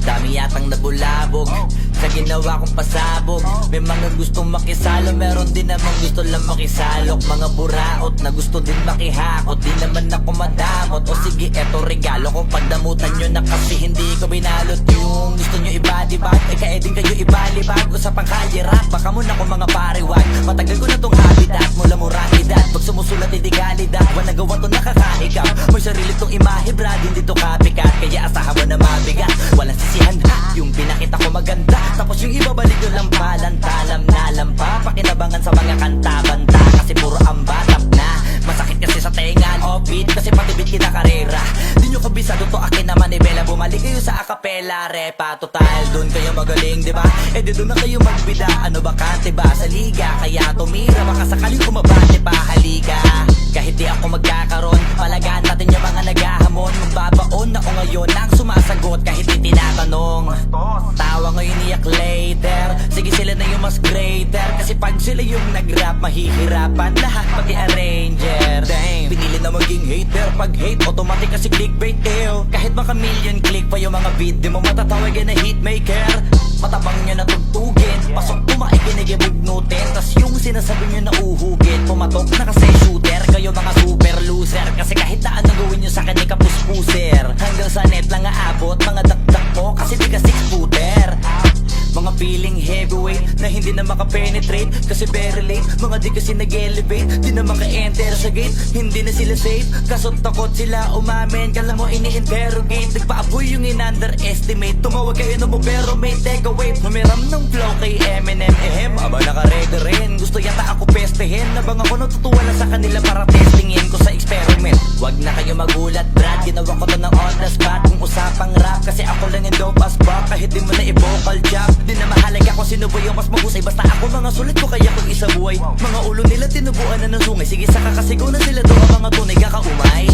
Dami yatang nabulabog sa ginawa kong pasabog. May mga gustong makisalo, meron din namang gusto lang makisalok. Mga buraot na gusto din makihakot, di naman ako madamot. O sige, eto regalo ko, pagdamutan nyo na kasi hindi ko binalot. Yung gusto nyo ibadibag, eh kaya din kayo ibalibag. Usapang kalye rap, baka muna ko mga pariwag. Matagal ko na tong habitat, mula murang edad. Pag sumusulat hindi kalidad, walang gawa to nakakahikap. May sarili tong imahe brad, hindi to copycat. Kaya asahan mo na mabigat, walang sisihan ha. Yung pinakita ko maganda, tapos yung ibabalik ko lang palantalam na lampa. Pakinabangan sa mga kanta-banta, kasi puro ambatap na. Masakit kasi sa tengan, offbeat, kasi patibit kinakarera. Di nyo kabisado to akin naman ni Bella. Bumalik kayo sa acapella, repa. Total, dun kayo magaling, diba? Eh di dun na kayo magbida. Ano bakante ba sa liga? Kaya tumira, baka sakaling kumabate pa halika. Kahit di ako magkakaroon, palagaan natin yung mga naghahamon. Magbabaon ako ngayon ang sumasagot kahit di tinatanong. Tawa ngayon iyak later, sige sila na yung mas greater. Kasi pag sila yung nag-rap, mahihirapan lahat pati arranger. Damn, pinili na maging hater. Pag hate, automatic kasi clickbait ew. Kahit maka million click pa yung mga beat, di mo matatawagin na hitmaker. Matabang nyo na tugtugin, pasok tumaikinig ibignutin. Tas yung sinasabi nyo na uhugin, pumatok na kasi shooter. Kayo mga super loser, kasi kahit na anong gawin nyo sa akin ay kapuspuser. Hanggang sa net lang aabot, mga dakdak mo kasi di ka 6-footer. Mga feeling heavyweight na hindi na makapenetrate kasi very late. Mga di kasi nag-elevate, di na maka-enter sa gate. Hindi na sila safe, kaso takot sila umamin. Kala mo ini-interrogate, nagpaaboy yung in-underestimate. Tumawag kayo na mo pero may take away. Humiram ng flow kay Eminem, aba nakaredy rin. Gusto yata ako pestehin, nabang ako natutuwa na sa kanila para testingin ko sa experiment. Wag na kayo magulat brad, ginawa ko to ng on the spot. Kung usapang rap, kasi ako lang yung dope as fuck. Kahit di mo na i-vocal job, di na mahalaga kung sino ba yung mas mahusay. Basta ako mga sulit ko kaya kung isa buhay. Mga ulo nila tinubuan na ng sungay, sige saka kasigaw na sila doon ang mga tunay kakaumay.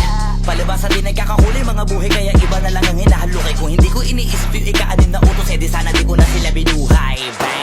Palibasan din nagkakahuli mga buhay, kaya iba na lang ang hinahalukay. Kung hindi ko ini-spill ikaanin na utos, eh di sana di ko na sila binuhay. Bang!